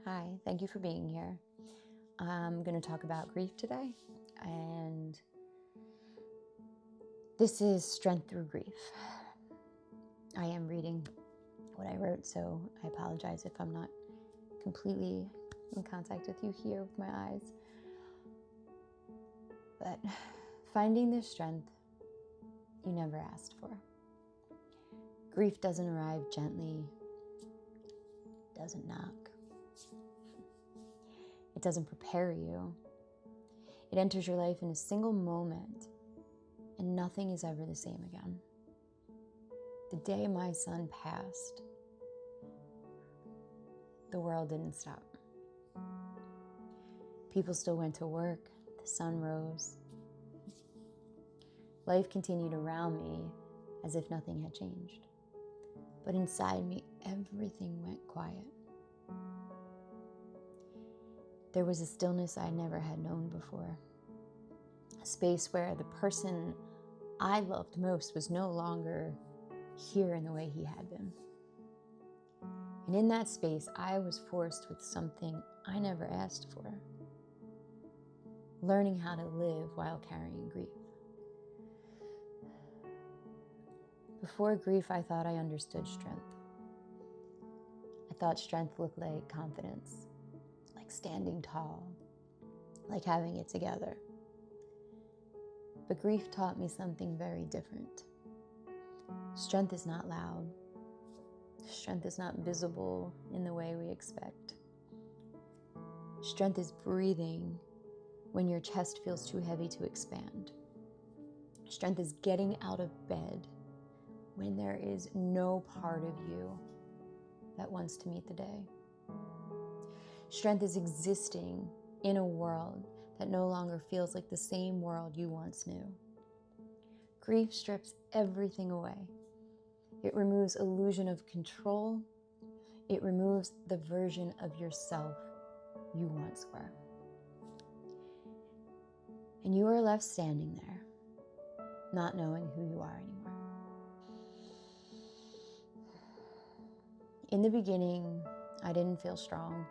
Hi, thank you for being here. I'm going to talk about grief today, and this is Strength Through Grief. I am reading what I wrote, so I apologize if I'm not completely in contact with you here with my eyes. But finding the strength you never asked for. Grief doesn't arrive gently, doesn't knock. It doesn't prepare you. It enters your life in a single moment, and nothing is ever the same again. The day my son passed, the world didn't stop. People still went to work, the sun rose. Life continued around me as if nothing had changed. But inside me, everything went quiet. There was a stillness I never had known before. A space where the person I loved most was no longer here in the way he had been. And in that space, I was forced with something I never asked for. Learning how to live while carrying grief. Before grief, I thought I understood strength. I thought strength looked like confidence, like standing tall, like having it together. But grief taught me something very different. Strength is not loud. Strength is not visible in the way we expect. Strength is breathing when your chest feels too heavy to expand. Strength is getting out of bed when there is no part of you that wants to meet the day. Strength is existing in a world that no longer feels like the same world you once knew. Grief strips everything away. It removes illusion of control. It removes the version of yourself you once were. And you are left standing there, not knowing who you are anymore. In the beginning, I didn't feel strong.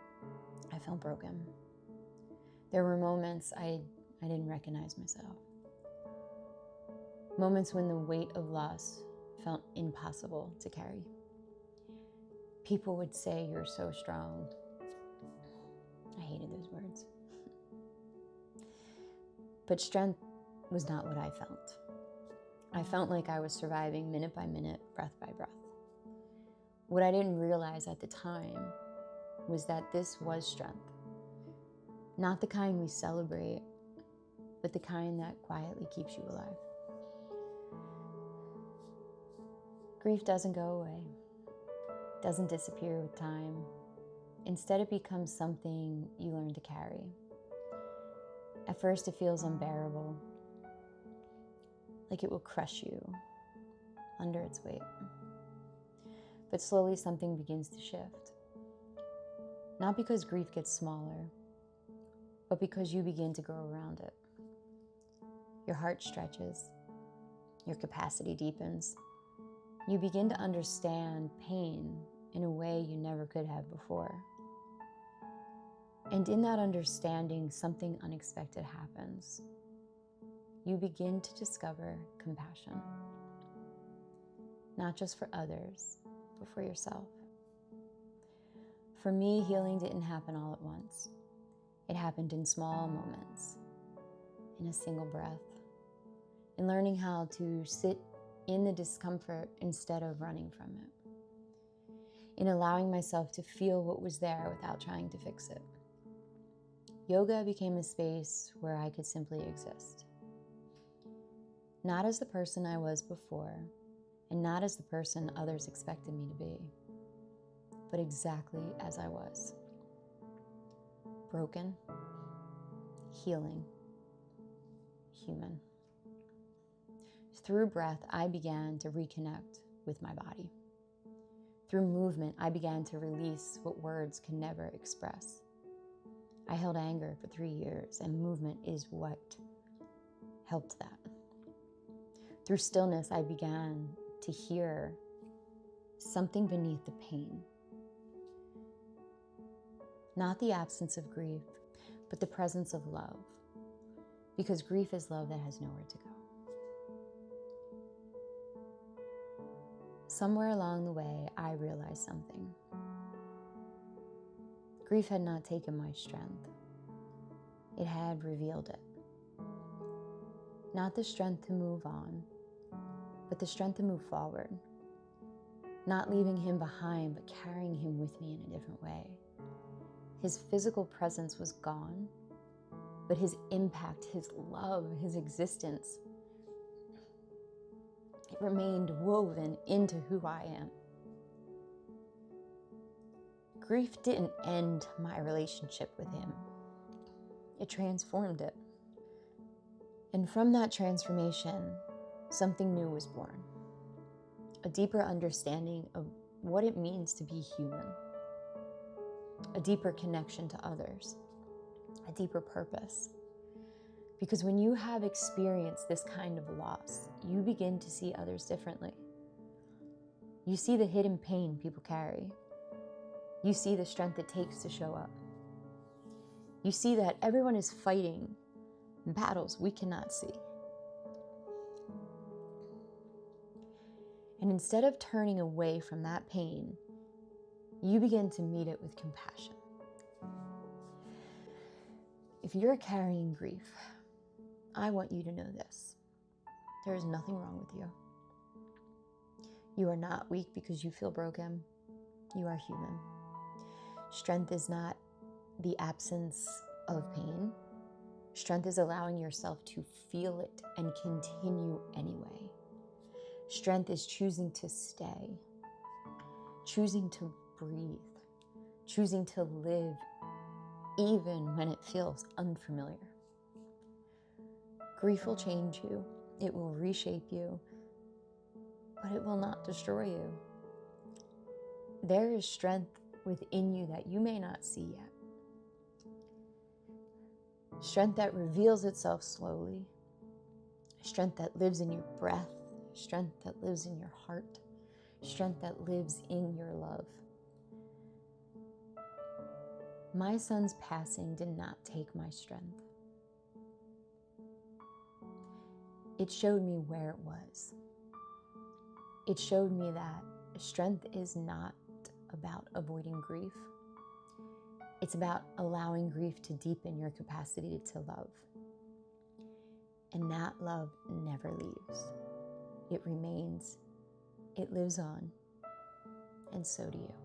I felt broken. There were moments I didn't recognize myself. Moments when the weight of loss felt impossible to carry. People would say, "You're so strong." I hated those words. But strength was not what I felt. I felt like I was surviving minute by minute, breath by breath. What I didn't realize at the time was that this was strength. Not the kind we celebrate, but the kind that quietly keeps you alive. Grief doesn't go away, doesn't disappear with time. Instead, it becomes something you learn to carry. At first, it feels unbearable, like it will crush you under its weight. But slowly, something begins to shift. Not because grief gets smaller, but because you begin to grow around it. Your heart stretches, your capacity deepens. You begin to understand pain in a way you never could have before. And in that understanding, something unexpected happens. You begin to discover compassion, not just for others, but for yourself. For me, healing didn't happen all at once. It happened in small moments, in a single breath, in learning how to sit in the discomfort instead of running from it, in allowing myself to feel what was there without trying to fix it. Yoga became a space where I could simply exist. Not as the person I was before, and not as the person others expected me to be, but exactly as I was. Broken, healing, human. Through breath, I began to reconnect with my body. Through movement, I began to release what words can never express. I held anger for 3 years, and movement is what helped that. Through stillness, I began to hear something beneath the pain. Not the absence of grief, but the presence of love. Because grief is love that has nowhere to go. Somewhere along the way, I realized something. Grief had not taken my strength. It had revealed it. Not the strength to move on, but the strength to move forward. Not leaving him behind, but carrying him with me in a different way. His physical presence was gone, but his impact, his love, his existence, it remained woven into who I am. Grief didn't end my relationship with him. It transformed it. And from that transformation, something new was born. A deeper understanding of what it means to be human. A deeper connection to others. A deeper purpose. Because when you have experienced this kind of loss, you begin to see others differently. You see the hidden pain people carry. You see the strength it takes to show up. You see that everyone is fighting battles we cannot see. And instead of turning away from that pain, you begin to meet it with compassion. If you're carrying grief, I want you to know this. There is nothing wrong with you. You are not weak because you feel broken. You are human. Strength is not the absence of pain. Strength is allowing yourself to feel it and continue anyway. Strength is choosing to stay, choosing to breathe, choosing to live even when it feels unfamiliar. Grief will change you, it will reshape you, but it will not destroy you. There is strength within you that you may not see yet. Strength that reveals itself slowly. Strength that lives in your breath. Strength that lives in your heart. Strength that lives in your love. My son's passing did not take my strength. It showed me where it was. It showed me that strength is not about avoiding grief. It's about allowing grief to deepen your capacity to love. And that love never leaves. It remains. It lives on. And so do you.